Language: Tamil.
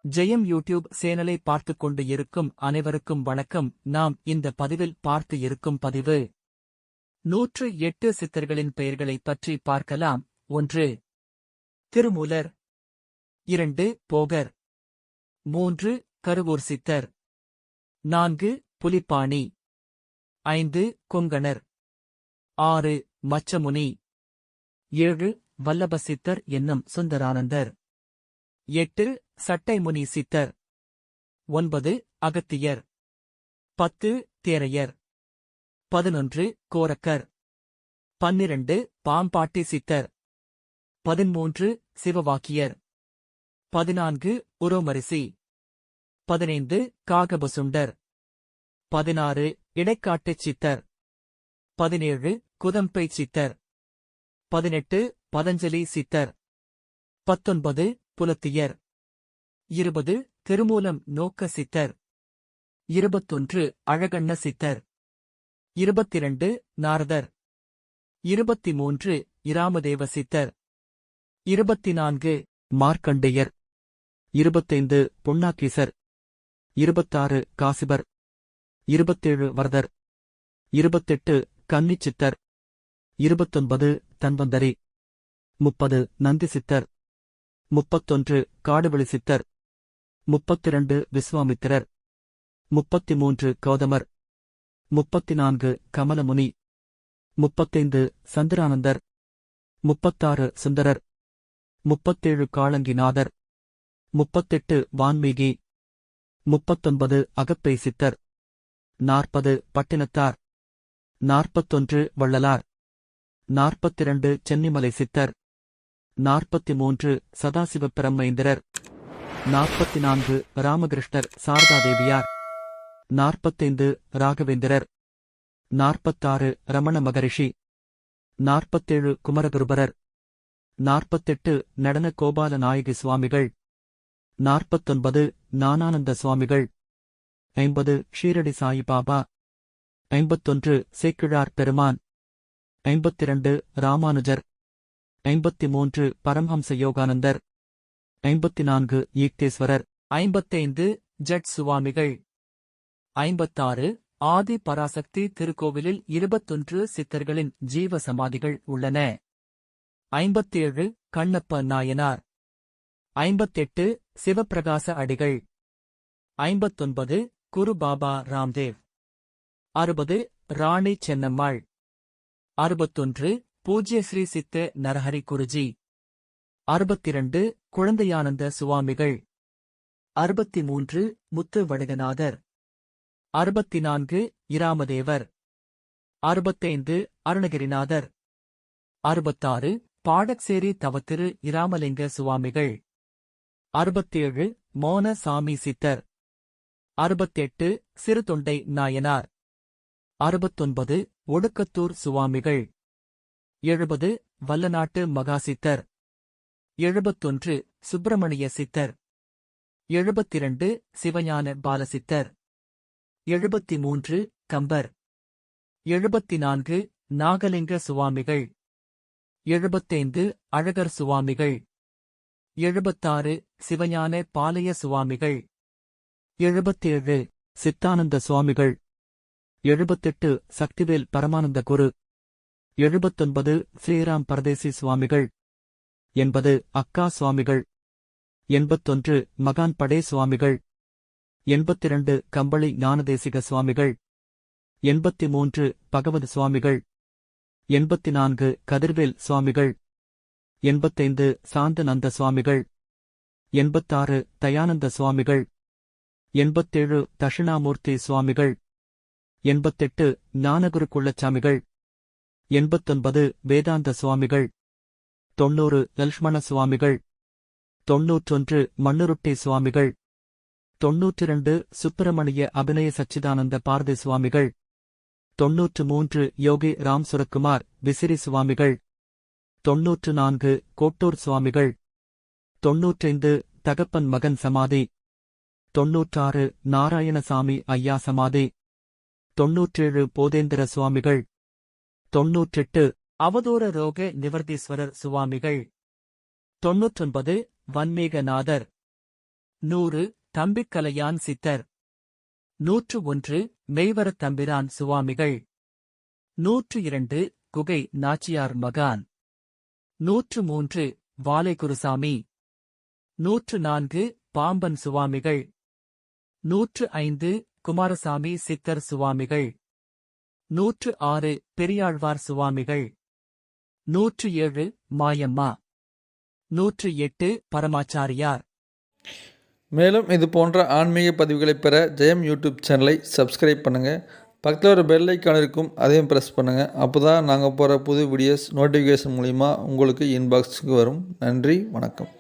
ஜெயம் யூடியூப் சேனலை பார்த்துக் கொண்டு இருக்கும் அனைவருக்கும் வணக்கம். நாம் இந்த பதிவில் பார்த்து இருக்கும் பதிவு 108 சித்தர்களின் பெயர்களைப் பற்றி பார்க்கலாம். 1. திருமூலர். 2. போகர். 3. கருவூர் சித்தர். 4. புலிப்பாணி. 5. கொங்கணர். 6. மச்சமுனி. 7. வல்லப சித்தர் என்னும் சுந்தரானந்தர். 8. சட்டைமுனி சித்தர். 9. அகத்தியர். 10. தேரையர். 11. கோரக்கர். 12. பாம்பாட்டி சித்தர். 13. சிவவாக்கியர். 14. உரோமரிசி. 15. காகபசுண்டர். 16. இடைக்காட்டுச் சித்தர். 17. குதம்பை சித்தர். 18. பதஞ்சலி சித்தர். 19. புலத்தியர். 20. திருமூலம் நோக்க சித்தர். 21. அழகண்ண சித்தர். 22. நாரதர். 23. இராமதேவ சித்தர். 24. மார்க்கண்டேயர். 25. புண்ணாக்கீசர். 26. காசிபர். 27. வரதர். 28. கன்னிச்சித்தர். 29. தன்வந்தரி. 30. நந்தி சித்தர். 31. காடுவெளி சித்தர். 32. விஸ்வாமித்திரர். 33. கௌதமர். 34. கமலமுனி. 35. சந்திரானந்தர். 36. சுந்தரர். 37. காளங்கிநாதர். 38. வான்மீகி. 39. அகப்பை சித்தர். 40. பட்டினத்தார். 41. வள்ளலார். 42. சென்னிமலை சித்தர். 43. சதாசிவப் பிரம்மேந்திரர். 44. ராமகிருஷ்ணர் சாரதாதேவியார். 45. ராகவேந்திரர். 46. ரமண மகரிஷி. 47. குமரகுருபரர். 48. நடன கோபால நாயகி சுவாமிகள். 49. ஞானானந்த சுவாமிகள். 50. ஷீரடி சாயிபாபா. 51. சேக்கிழார் பெருமான். 52. ராமானுஜர். 53. பரமஹம்ச யோகானந்தர். 54. ஈக்தேஸ்வரர். 55. ஜட் சுவாமிகள். 56. ஆதி பராசக்தி திருக்கோவிலில் 21 சித்தர்களின் ஜீவ சமாதிகள் உள்ளன. 57. கண்ணப்ப நாயனார். 58. சிவப்பிரகாச அடிகள். 59. குரு பாபா ராம்தேவ். 60. ராணி சென்னம்மாள். 61. பூஜ்ய ஸ்ரீ சித்த நரஹரி குருஜி. 62. குழந்தையானந்த சுவாமிகள். 63. முத்து வடுகநாதர். 64. இராமதேவர். 65. அருணகிரிநாதர். 66. பாடக்சேரி தவத்திரு இராமலிங்க சுவாமிகள். 67. மோன சாமி சித்தர். 68. சிறுதொண்டை நாயனார். 69. ஒடுக்கத்தூர் சுவாமிகள். 70. வல்லநாட்டு மகாசித்தர். 71. சுப்பிரமணிய சித்தர். 72. சிவஞான பாலசித்தர். 73. கம்பர். 74. நாகலிங்க சுவாமிகள். 75. அழகர் சுவாமிகள். 76. சிவஞான பாலய சுவாமிகள். 77. சித்தானந்த சுவாமிகள். 78. சக்திவேல் பரமானந்த குரு. 79. ஸ்ரீராம் பரதேசி சுவாமிகள். 80. அக்கா சுவாமிகள். 81. மகான் படே சுவாமிகள். 82. கம்பளி ஞானதேசிக சுவாமிகள். 83. பகவத் சுவாமிகள். 84. கதிர்வேல் சுவாமிகள். 85. சாந்தநந்த சுவாமிகள். 86. தயானந்த சுவாமிகள். 87. தட்சிணாமூர்த்தி சுவாமிகள். 88. ஞானகுரு குள்ளச்சாமிகள். 89. வேதாந்த சுவாமிகள். 90. லல்ஷ்மண சுவாமிகள். 91. மண்ணுருட்டி சுவாமிகள். 92. சுப்பிரமணிய அபிநய சச்சிதானந்த பாரதி சுவாமிகள். 93. யோகி ராம் சுரக்குமார் விசிறி சுவாமிகள். 94. கோட்டூர் சுவாமிகள். 95. தகப்பன் மகன் சமாதி. 96. நாராயணசாமி ஐயா சமாதி. 97. போதேந்திர சுவாமிகள். 98. அவதூற ரோக நிவர்த்தீஸ்வரர் சுவாமிகள். 99. வன்மீகநாதர். 100 தம்பிக்கலையான் சித்தர். 101 மெய்வரத் தம்பிரான் சுவாமிகள். 102 குகை நாச்சியார் மகான். 103 வாலை குருசாமி. 104 பாம்பன் சுவாமிகள். 105 குமாரசாமி சித்தர் சுவாமிகள். 106 பெரியாழ்வார் சுவாமிகள். 107 மாயம்மா. 108 பரமாச்சாரியார். மேலும் இது போன்ற ஆன்மீக பதிவுகளை பெற ஜெயம் யூடியூப் சேனலை சப்ஸ்கிரைப் பண்ணுங்கள். பக்கத்தில் ஒரு பெல் ஐக்கான் இருக்கும், அதையும் ப்ரெஸ் பண்ணுங்கள். அப்போ தான் நாங்கள் போகிற புது வீடியோஸ் நோட்டிஃபிகேஷன் மூலிமா உங்களுக்கு இன்பாக்ஸுக்கு வரும். நன்றி, வணக்கம்.